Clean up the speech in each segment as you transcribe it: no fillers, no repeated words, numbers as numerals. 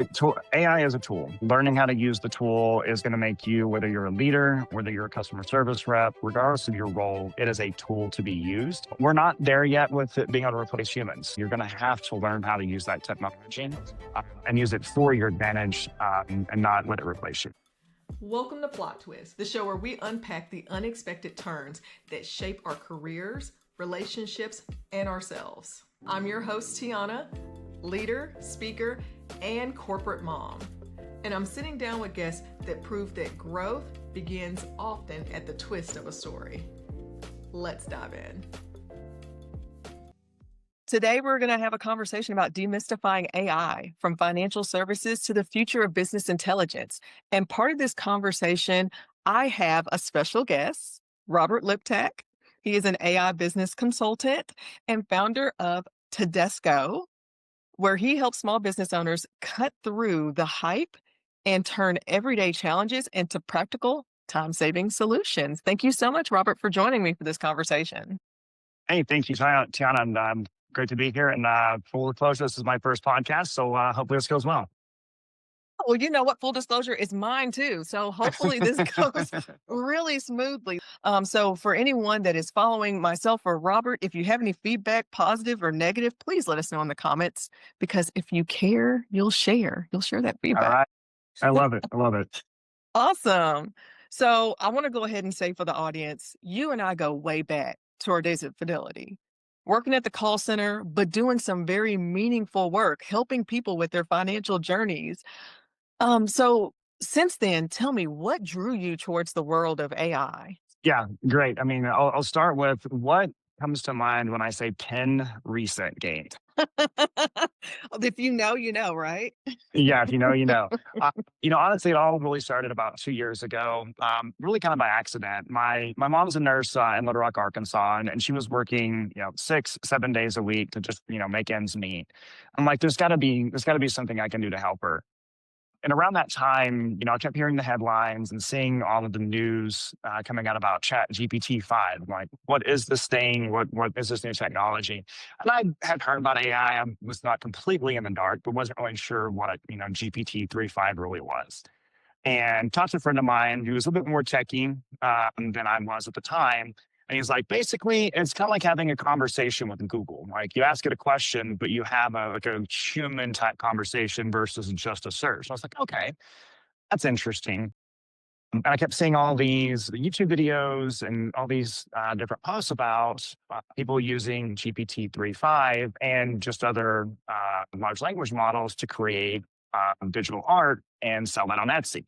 AI is a tool. Learning how to use the tool is going to make you, whether you're a leader, whether you're a customer service rep, regardless of your role, it is a tool to be used. We're not there yet with it being able to replace humans. You're going to have to learn how to use that technology and use it for your advantage and not let it replace you. Welcome to Plot Twist, the show where we unpack the unexpected turns that shape our careers, relationships, and ourselves. I'm your host, Tiana, leader, speaker, and corporate mom. And I'm sitting down with guests that prove that growth begins often at the twist of a story. Let's dive in. Today, we're going to have a conversation about demystifying AI, from financial services to the future of business intelligence. And part of this conversation, I have a special guest, Robert Liptak. He is an AI business consultant and founder of Tedesco, where he helps small business owners cut through the hype and turn everyday challenges into practical, time-saving solutions. Thank you so much, Robert, for joining me for this conversation. Hey, thank you, Tiana. And great to be here. And full disclosure, this is my first podcast. So hopefully this goes well. Well, you know what? Full disclosure is mine too. So hopefully this goes really smoothly. So for anyone that is following myself or Robert, if you have any feedback, positive or negative, please let us know in the comments, because if you care, you'll share. You'll share that feedback. All right. I love it. I love it. Awesome. So I want to go ahead and say for the audience, you and I go way back to our days at Fidelity, working at the call center, but doing some very meaningful work, helping people with their financial journeys. So since then, tell me, what drew you towards the world of AI? Yeah, great. I mean, I'll start with what comes to mind when I say pin reset gate. If you know, you know, right? Yeah, if you know, you know. Honestly, it all really started about 2 years ago, really kind of by accident. My mom's a nurse in Little Rock, Arkansas, and she was working, 6, 7 days a week to just, make ends meet. I'm like, there's got to be something I can do to help her. And around that time, I kept hearing the headlines and seeing all of the news coming out about Chat GPT-5. Like, what is this thing? What is this new technology? And I had heard about AI. I was not completely in the dark, but wasn't really sure what GPT-3.5 really was. And talked to a friend of mine who was a little bit more techie than I was at the time. And he's like, basically, it's kind of like having a conversation with Google. Like, you ask it a question, but you have a human type conversation versus just a search. So I was like, okay, that's interesting. And I kept seeing all these YouTube videos and all these different posts about people using GPT-3.5 and just other large language models to create digital art and sell that on Etsy.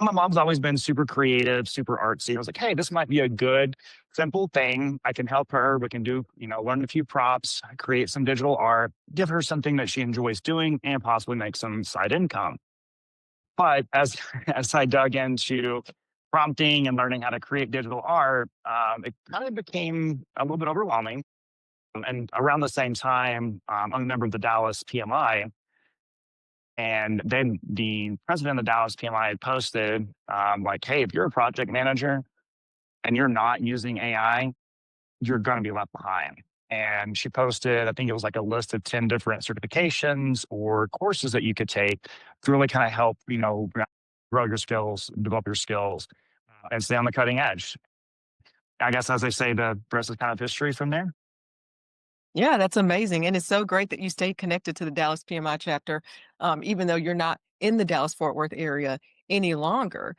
My mom's always been super creative, super artsy. I was like, hey, this might be a good, simple thing. I can help her. We can do, learn a few props, create some digital art, give her something that she enjoys doing, and possibly make some side income. But as as I dug into prompting and learning how to create digital art, it kind of became a little bit overwhelming. And around the same time, I'm a member of the Dallas PMI. And then the president of the Dallas PMI had posted, like, hey, if you're a project manager and you're not using AI, you're going to be left behind. And she posted, I think it was like a list of 10 different certifications or courses that you could take to really kind of help, grow your skills, develop your skills, and stay on the cutting edge. I guess, as I say, the rest is kind of history from there. Yeah, that's amazing. And it's so great that you stayed connected to the Dallas PMI chapter, even though you're not in the Dallas-Fort Worth area any longer.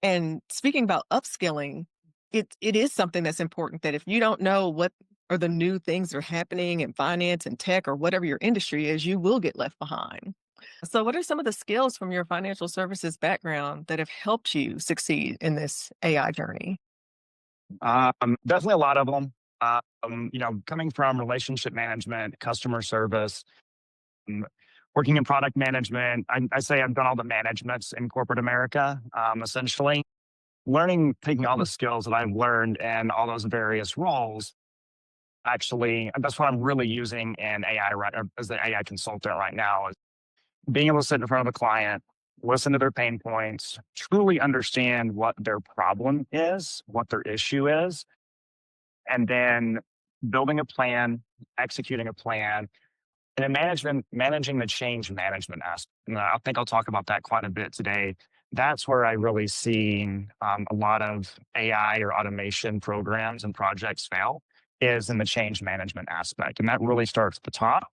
And speaking about upskilling, it is something that's important, that if you don't know what are the new things that are happening in finance and tech or whatever your industry is, you will get left behind. So what are some of the skills from your financial services background that have helped you succeed in this AI journey? Definitely a lot of them. Coming from relationship management, customer service, um, working in product management, I say I've done all the managements in corporate America, essentially. Learning, taking all the skills that I've learned in all those various roles, actually, and that's what I'm really using in AI as an AI consultant right now, is being able to sit in front of a client, listen to their pain points, truly understand what their problem is, what their issue is, and then building a plan, executing a plan, And then managing the change management aspect. And I think I'll talk about that quite a bit today. That's where I really see a lot of AI or automation programs and projects fail is in the change management aspect. And that really starts at the top,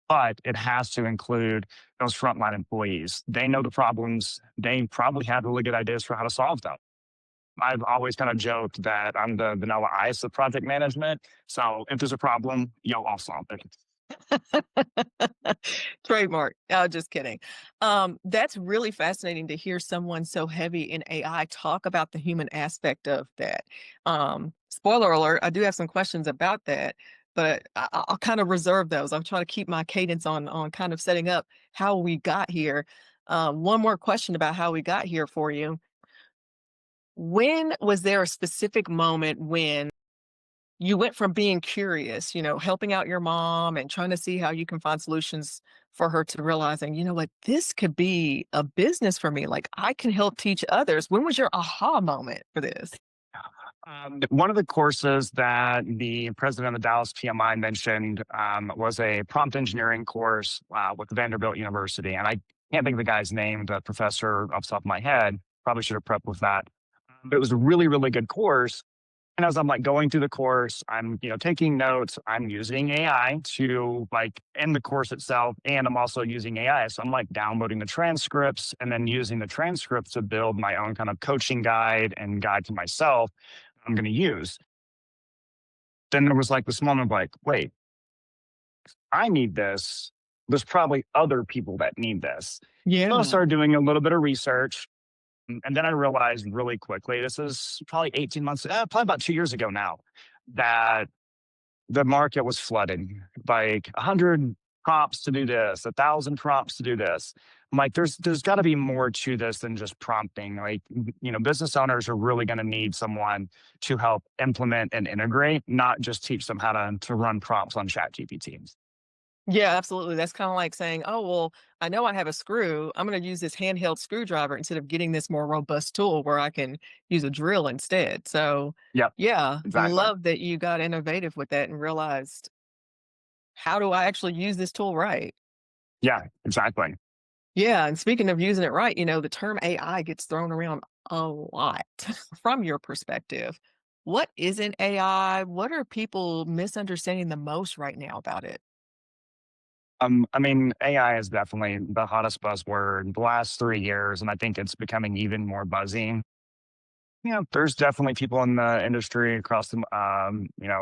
but it has to include those frontline employees. They know the problems. They probably have really good ideas for how to solve them. I've always kind of joked that I'm the vanilla ice of project management. So if there's a problem, I'll solve it. Trademark. Just kidding. That's really fascinating to hear someone so heavy in AI talk about the human aspect of that. Spoiler alert, I do have some questions about that, but I'll kind of reserve those. I'm trying to keep my cadence on kind of setting up how we got here. One more question about how we got here for you. When was there a specific moment when you went from being curious, helping out your mom and trying to see how you can find solutions for her to realizing, you know what, this could be a business for me. Like I can help teach others. When was your aha moment for this? One of the courses that the president of the Dallas PMI mentioned was a prompt engineering course with Vanderbilt University. And I can't think of the guy's name, the professor off the top of my head. Probably should have prepped with that. But it was a really, really good course. And as I'm like going through the course, I'm, taking notes. I'm using AI to like in the course itself, and I'm also using AI. So I'm like downloading the transcripts and then using the transcripts to build my own kind of coaching guide and guide to myself I'm going to use. Then there was like this moment of like, wait, I need this. There's probably other people that need this. So I Yeah. started doing a little bit of research. And then I realized really quickly, this is probably 18 months, probably about 2 years ago now, that the market was flooded. Like 100 prompts to do this, 1,000 prompts to do this. I'm like, there's got to be more to this than just prompting. Like, business owners are really going to need someone to help implement and integrate, not just teach them how to run prompts on Chat GPT. Yeah, absolutely. That's kind of like saying, oh, well, I know I have a screw. I'm going to use this handheld screwdriver instead of getting this more robust tool where I can use a drill instead. So, Yep, yeah, exactly. love that you got innovative with that and realized, how do I actually use this tool right? Yeah, exactly. Yeah, and speaking of using it right, the term AI gets thrown around a lot from your perspective. What isn't AI? What are people misunderstanding the most right now about it? I mean, AI is definitely the hottest buzzword the last 3 years, and I think it's becoming even more buzzy. There's definitely people in the industry across the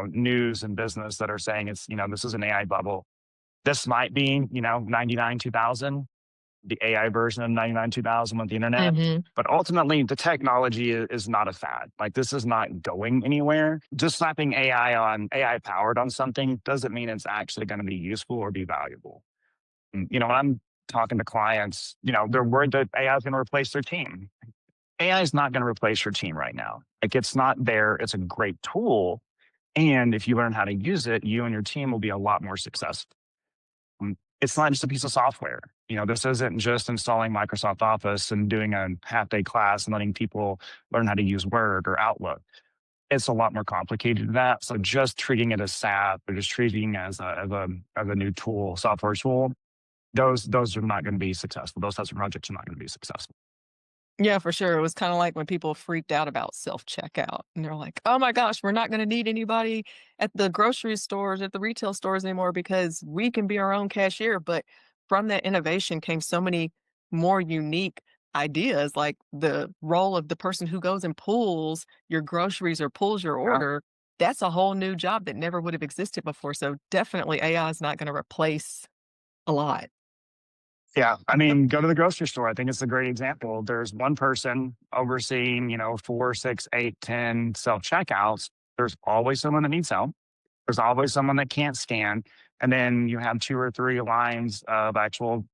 news and business that are saying it's this is an AI bubble. This might be 99 2000, the AI version of 99 2000 with the internet, Hmm. but ultimately the technology is not a fad. Like this is not going anywhere. Just slapping AI powered on something doesn't mean it's actually going to be useful or be valuable. When I'm talking to clients, they're worried that AI is going to replace their team. AI is not going to replace your team right now. Like it's not there. It's a great tool. And if you learn how to use it, you and your team will be a lot more successful. It's not just a piece of software. This isn't just installing Microsoft Office and doing a half day class and letting people learn how to use Word or Outlook. It's a lot more complicated than that. So just treating it as SAP or just treating it as a new tool, software tool, those are not going to be successful. Those types of projects are not going to be successful. Yeah, for sure. It was kind of like when people freaked out about self-checkout and they're like, oh my gosh, we're not going to need anybody at the grocery stores, at the retail stores anymore because we can be our own cashier. But from that innovation came so many more unique ideas, like the role of the person who goes and pulls your groceries or pulls your Yeah. order. That's a whole new job that never would have existed before. So definitely AI is not going to replace a lot. Yeah. I mean, go to the grocery store. I think it's a great example. There's one person overseeing, 4, 6, 8, 10 self checkouts. There's always someone that needs help. There's always someone that can't scan. And then you have 2 or 3 lines of actual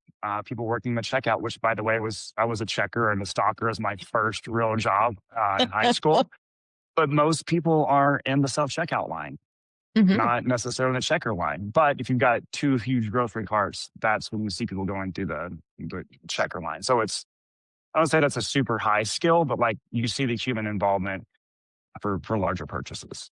people working the checkout, which by the way, I was a checker and a stalker as my first real job in high school. But most people are in the self checkout line, Hmm. not necessarily the checker line. But if you've got 2 huge grocery carts, that's when you see people going through the checker line. So I would say that's a super high skill, but like you see the human involvement for larger purchases.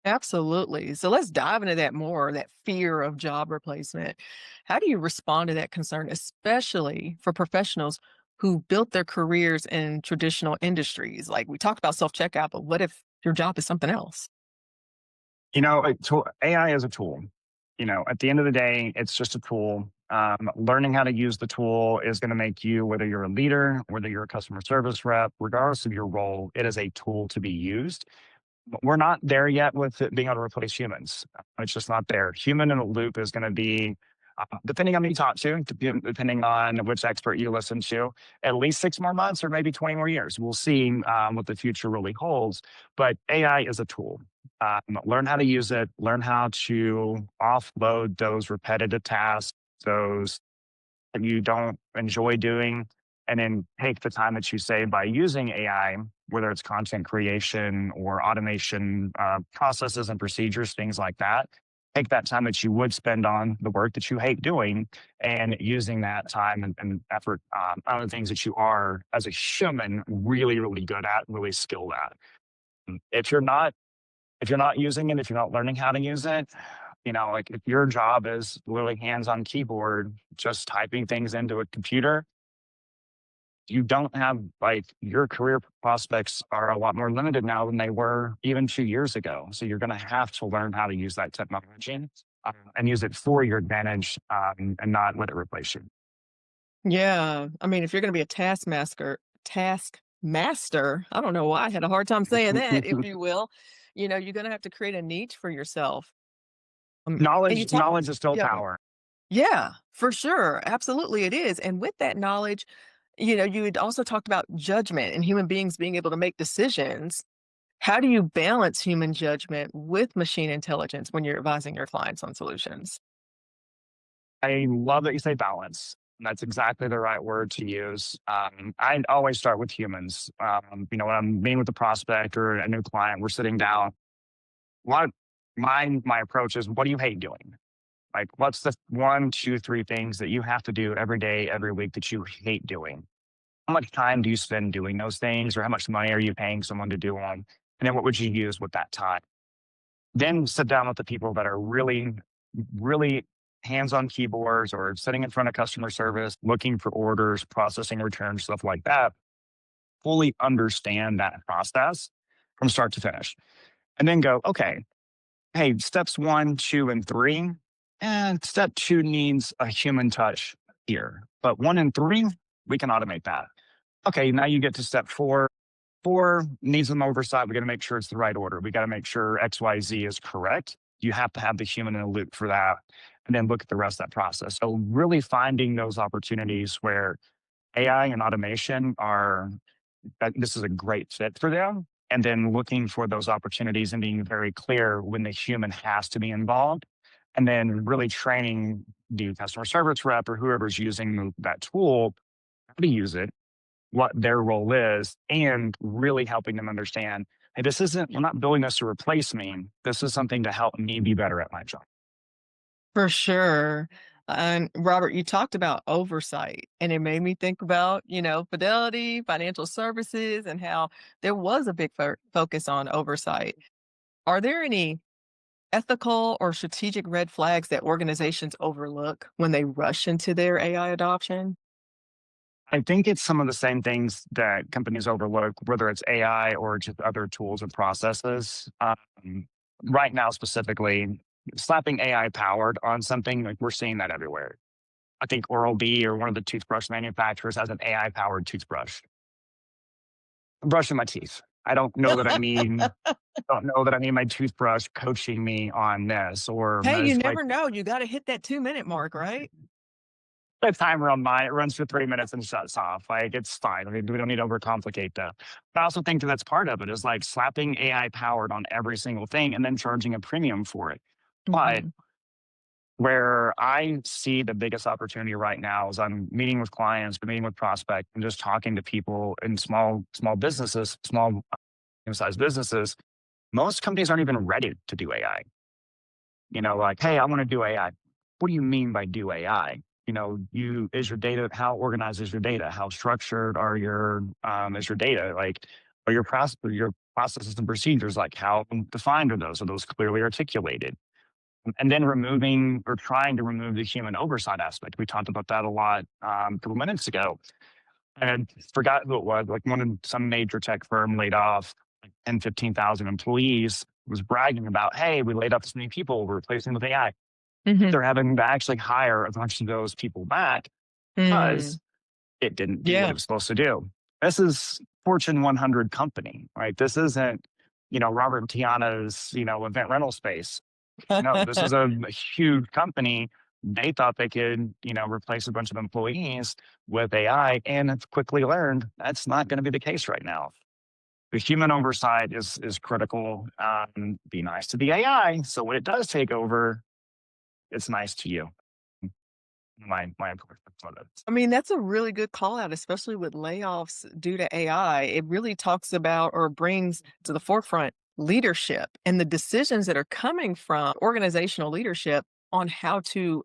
Absolutely. So let's dive into that more, that fear of job replacement. How do you respond to that concern, especially for professionals who built their careers in traditional industries? Like we talked about self checkout, but what if your job is something else? AI is a tool. At the end of the day, it's just a tool. Learning how to use the tool is going to make you, whether you're a leader, whether you're a customer service rep, regardless of your role, it is a tool to be used. But we're not there yet with it being able to replace humans. It's just not there. Human in a loop is going to be, depending on who you talk to, depending on which expert you listen to, at least 6 more months or maybe 20 more years. We'll see what the future really holds. But AI is a tool. Learn how to use it, learn how to offload those repetitive tasks, those that you don't enjoy doing, and then take the time that you save by using AI, whether it's content creation or automation processes and procedures, things like that. Take that time that you would spend on the work that you hate doing and using that time and effort on the things that you are, as a human, really, really good at, really skilled at. If you're not if you're not using it, if you're not learning how to use it, like if your job is literally hands on keyboard, just typing things into a computer, you don't have like your career prospects are a lot more limited now than they were even 2 years ago. So you're going to have to learn how to use that technology and use it for your advantage and not let it replace you. Yeah. I mean, if you're going to be a task master, I don't know why I had a hard time saying that, if you will, you're going to have to create a niche for yourself. And you knowledge talk, knowledge is still yeah, power. yeah, for sure. Absolutely, it is. And with that knowledge, you had also talked about judgment and human beings being able to make decisions. How do you balance human judgment with machine intelligence when you're advising your clients on solutions? I love that you say balance. That's exactly the right word to use. I always start with humans. When I'm meeting with a prospect or a new client, we're sitting down. What my approach is, what do you hate doing? Like, what's the one, two, three things that you have to do every day, every week that you hate doing? How much time do you spend doing those things, or how much money are you paying someone to do them? And then what would you use with that time? Then sit down with the people that are really, really hands on keyboards or sitting in front of customer service, looking for orders, processing returns, stuff like that. Fully understand that process from start to finish. And then go, okay, hey, steps one, two, and three. And step two needs a human touch here. But one and three, we can automate that. Okay, now you get to step four. Four needs some oversight. We got to make sure it's the right order. We got to make sure XYZ is correct. You have to have the human in the loop for that. And then look at the rest of that process. So, really finding those opportunities where AI and automation are, that this is a great fit for them. And then looking for those opportunities and being very clear when the human has to be involved. And then really training the customer service rep or whoever's using that tool how to use it, what their role is, and really helping them understand, hey, this isn't, we're not building this to replace me. This is something to help me be better at my job. For sure. And Robert, you talked about oversight, and it made me think about, Fidelity, financial services, and how there was a big focus on oversight. Are there any ethical or strategic red flags that organizations overlook when they rush into their AI adoption? I think it's some of the same things that companies overlook, whether it's AI or just other tools and processes. Right now, specifically, slapping AI powered on something, like we're seeing that everywhere. I think Oral B or one of the toothbrush manufacturers has an AI powered toothbrush. I'm brushing my teeth. I don't know that I need my toothbrush coaching me on this or Hey, you as like never know. You got to hit that 2-minute mark, right? the timer on mine. It runs for 3 minutes and shuts off. Like it's fine. I mean, we don't need to overcomplicate that. But I also think that that's part of it is like slapping AI powered on every single thing and then charging a premium for it. But Hmm. where I see the biggest opportunity right now is I'm meeting with clients, meeting with prospects, and just talking to people in small businesses, small sized businesses. Most companies aren't even ready to do AI. Like, hey, I want to do AI. What do you mean by do AI? Is your data, how organized is your data? How structured is your data? Like, your processes and procedures, like how defined are those? Are those clearly articulated? And then removing or trying to remove the human oversight aspect. We talked about that a lot a couple minutes ago. And I forgot who it was, like some major tech firm laid off like 10, 15,000 employees, was bragging about, hey, we laid off this many people, we're replacing with AI. Hmm. They're having to actually hire a bunch of those people back Mm. because it didn't do what Yeah. it was supposed to do. This is Fortune 100 company, right? This isn't, Robert and Tiana's, event rental space. No, this is a huge company. They thought they could, replace a bunch of employees with AI, and have quickly learned that's not going to be the case right now. The human oversight is critical. Be nice to the AI, so when it does take over, it's nice to you. My important products. I mean, that's a really good call out, especially with layoffs due to AI. It really talks about or brings to the forefront leadership and the decisions that are coming from organizational leadership on how to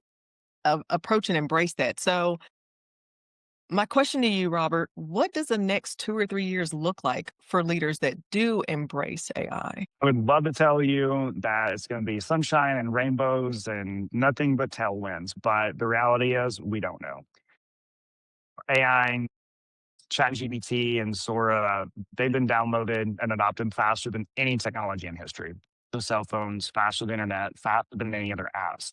approach and embrace that. So, my question to you, Robert, what does the next 2 or 3 years look like for leaders that do embrace AI? I would love to tell you that it's going to be sunshine and rainbows and nothing but tailwinds, but the reality is we don't know. AI, ChatGPT, and Sora, they've been downloaded and adopted faster than any technology in history. The cell phones, faster than internet, faster than any other apps.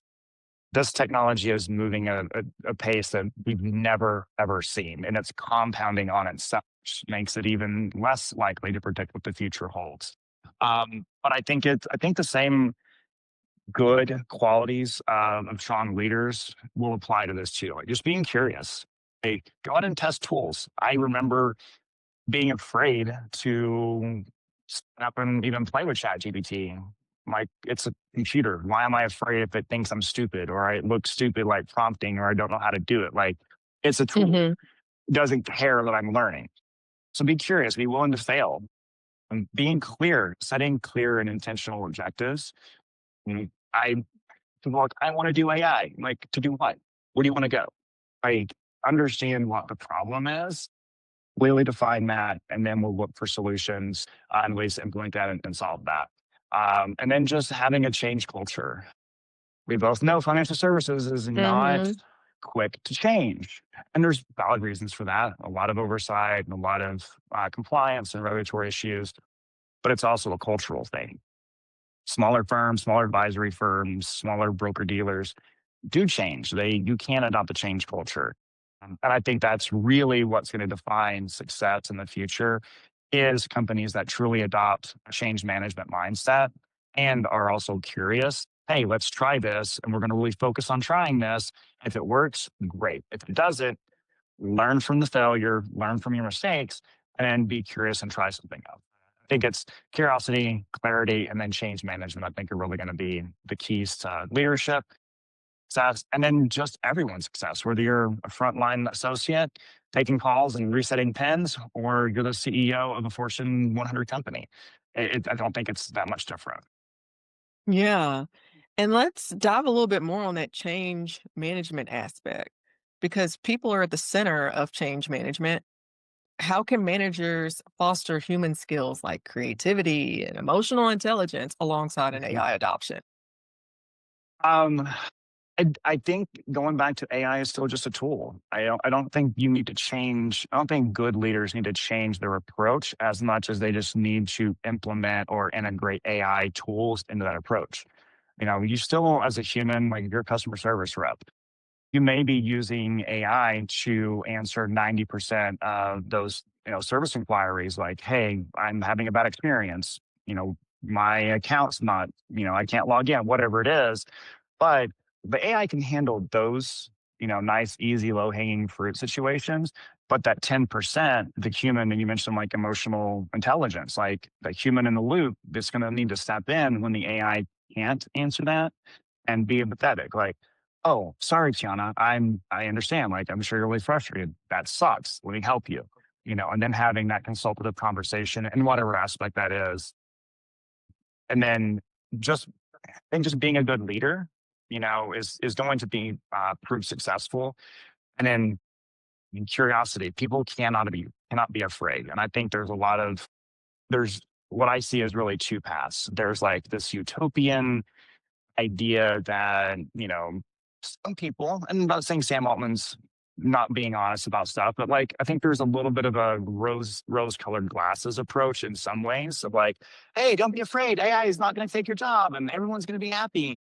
This technology is moving at a pace that we've never ever seen, and it's compounding on itself, which makes it even less likely to predict what the future holds. But I think the same good qualities of strong leaders will apply to this too. Like just being curious. Hey, go out and test tools. I remember being afraid to stand up and even play with ChatGPT. Like it's a computer. Why am I afraid if it thinks I'm stupid or I look stupid like prompting or I don't know how to do it? Like it's a tool. Hmm. It doesn't care that I'm learning. So be curious, be willing to fail. And being clear, setting clear and intentional objectives. I Like, I want to do AI. Like, to do what? Where do you want to go? Like, understand what the problem is, clearly define that, and then we'll look for solutions and ways to implement that and solve that. And then just having a change culture. We both know financial services is not Hmm. quick to change. And there's valid reasons for that, a lot of oversight and a lot of compliance and regulatory issues, but it's also a cultural thing. Smaller firms, smaller advisory firms, smaller broker dealers do change. You can adopt a change culture. And I think that's really what's going to define success in the future is companies that truly adopt a change management mindset and are also curious. Hey, let's try this. And we're going to really focus on trying this. If it works, great. If it doesn't, learn from the failure, learn from your mistakes, and then be curious and try something else. I think it's curiosity, clarity, and then change management. I think are really going to be the keys to leadership success, and then just everyone's success, whether you're a frontline associate taking calls and resetting pens, or you're the CEO of a Fortune 100 company. I don't think it's that much different. Yeah. And let's dive a little bit more on that change management aspect because people are at the center of change management. How can managers foster human skills like creativity and emotional intelligence alongside an Mhm. AI adoption? Um, I think going back to AI is still just a tool. I don't think you need to change. I don't think good leaders need to change their approach as much as they just need to implement or integrate AI tools into that approach. You still, as a human, like if you're a customer service rep, you may be using AI to answer 90% of those, service inquiries like, hey, I'm having a bad experience. My account's not, I can't log in, whatever it is. But the AI can handle those, nice, easy, low hanging fruit situations. But that 10%, the human, and you mentioned like emotional intelligence, like the human in the loop that's going to need to step in when the AI can't answer that and be empathetic. Like, oh, sorry, Tiana, I understand. Like, I'm sure you're really frustrated. That sucks. Let me help you. And then having that consultative conversation in whatever aspect that is. And then just just being a good leader, is going to be prove successful. And then curiosity, people cannot be afraid. And I think there's a lot of there's what I see is really two paths. There's like this utopian idea that, some people, and I'm not saying Sam Altman's not being honest about stuff, but like I think there's a little bit of a rose colored glasses approach in some ways of like, hey, don't be afraid. AI is not going to take your job and everyone's going to be happy.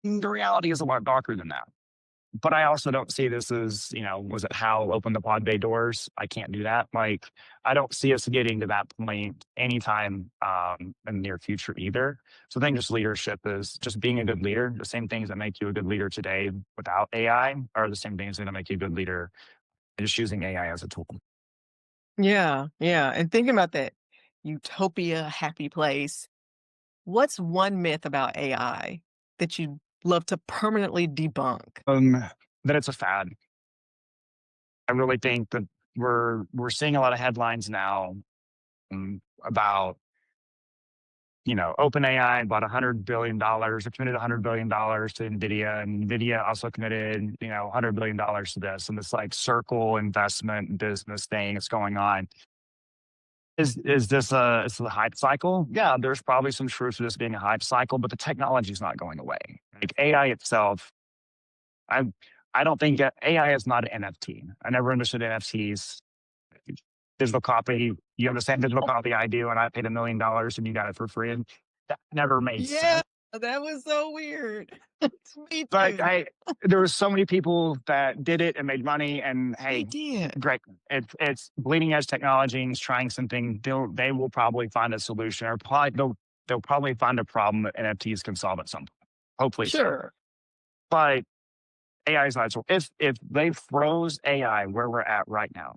The reality is a lot darker than that. But I also don't see this as, was it Hal opened the pod bay doors? I can't do that. Like, I don't see us getting to that point anytime in the near future either. So I think just leadership is just being a good leader. The same things that make you a good leader today without AI are the same things that make you a good leader just using AI as a tool. Yeah, yeah. And thinking about that utopia, happy place, what's one myth about AI that you'd love to permanently debunk? That it's a fad. I really think that we're seeing a lot of headlines now about OpenAI bought $100 billion, or committed $100 billion to NVIDIA, and NVIDIA also committed, $100 billion to this, and this like circle investment business thing is going on. Is this a hype cycle? Yeah, there's probably some truth to this being a hype cycle, but the technology is not going away. Like AI itself, I I don't think AI is not an NFT. I never understood NFTs. Digital copy. You have the same digital copy I do, and I paid $1 million and you got it for free. And that never made Yeah, sense. that was so weird. Me But too. there were so many people that did it and made money. And They hey, did. great. It's bleeding edge technology and it's trying something. They will probably find a solution, or probably they'll probably find a problem that NFTs can solve at some point. Hopefully so. Sure. But AI is not. So if they froze AI where we're at right now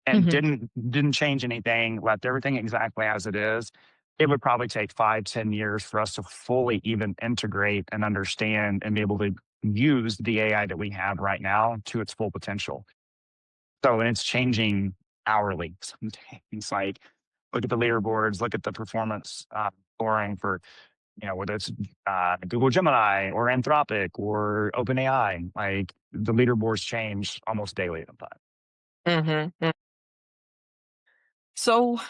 and Mhm. didn't change anything, left everything exactly as it is, it would probably take 5-10 years for us to fully even integrate and understand and be able to use the AI that we have right now to its full potential. So, and it's changing hourly. It's like, look at the leaderboards, look at the performance scoring for, whether it's Google Gemini or Anthropic or OpenAI. Like the leaderboards change almost daily sometimes. Mhm. So,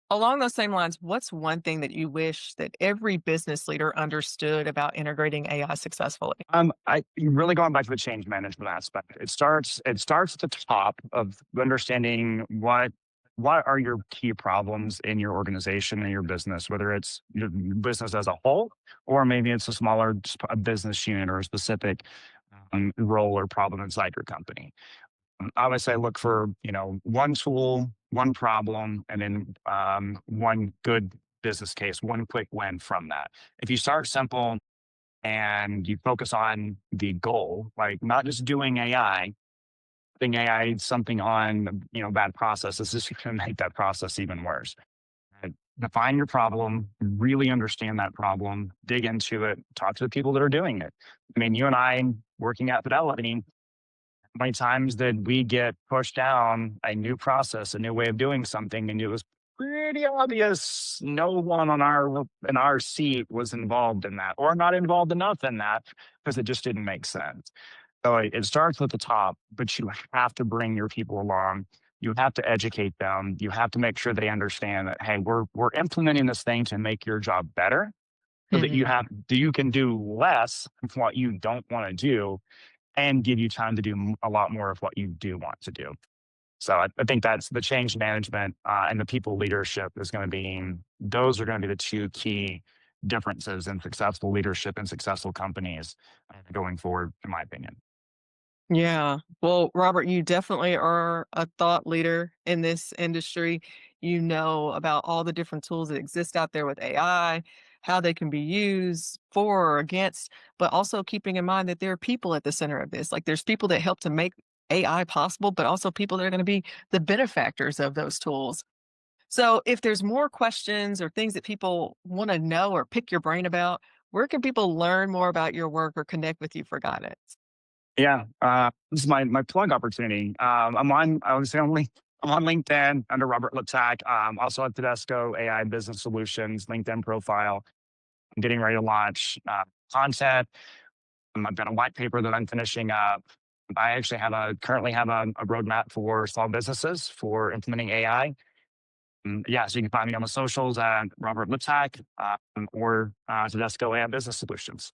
along those same lines, what's one thing that you wish that every business leader understood about integrating AI successfully? I really going back to the change management aspect. It starts at the top of understanding what are your key problems in your organization and your business, whether it's your business as a whole, or maybe it's a smaller a business unit or a specific role or problem inside your company. I would say look for one tool, one problem, and then one good business case, one quick win from that. If you start simple and you focus on the goal, like not just doing AI, doing AI something on bad processes, this is going to make that process even worse. Define your problem, really understand that problem, dig into it, talk to the people that are doing it. I mean, you and I working at Fidelity, how many times did we get pushed down a new process, a new way of doing something, and it was pretty obvious no one on our seat was involved in that, or not involved enough in that, because it just didn't make sense. So it starts at the top, but you have to bring your people along. You have to educate them. You have to make sure they understand that, hey, we're implementing this thing to make your job better, so that Mhm. you can do less of what you don't want to do and give you time to do a lot more of what you do want to do. So I think that's the change management and the people leadership is going to be, those are going to be the two key differences in successful leadership and successful companies going forward, in my opinion. Yeah. Well, Robert, you definitely are a thought leader in this industry. You know about all the different tools that exist out there with AI, how they can be used for or against, but also keeping in mind that there are people at the center of this. Like there's people that help to make AI possible, but also people that are going to be the benefactors of those tools. So if there's more questions or things that people want to know or pick your brain about, where can people learn more about your work or connect with you for guidance? Yeah, this is my plug opportunity. I'm on LinkedIn under Robert Liptak. Also at Tedesco AI Business Solutions LinkedIn profile. I'm getting ready to launch content. I've got a white paper that I'm finishing up. I actually currently have a roadmap for small businesses for implementing AI. Yeah, so you can find me on the socials at Robert Liptak or Tedesco and Business Solutions.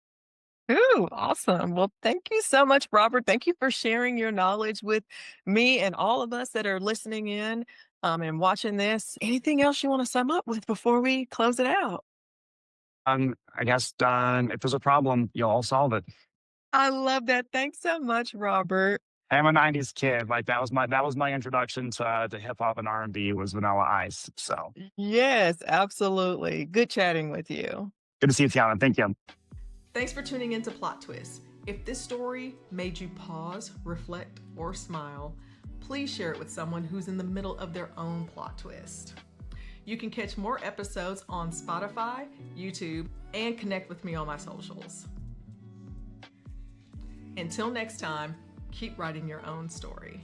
Ooh, awesome. Well, thank you so much, Robert. Thank you for sharing your knowledge with me and all of us that are listening in and watching this. Anything else you want to sum up with before we close it out? I guess if there's a problem, you'll all solve it. I love that. Thanks so much, Robert. I'm a '90s kid. Like that was my introduction to hip hop and R&B was Vanilla Ice. So Yes, absolutely. Good chatting with you. good to see you, Tiana. Thank you. Thanks for tuning in to Plot Twist. If this story made you pause, reflect, or smile, please share it with someone who's in the middle of their own plot twist. You can catch more episodes on Spotify, YouTube, and connect with me on my socials. Until next time, keep writing your own story.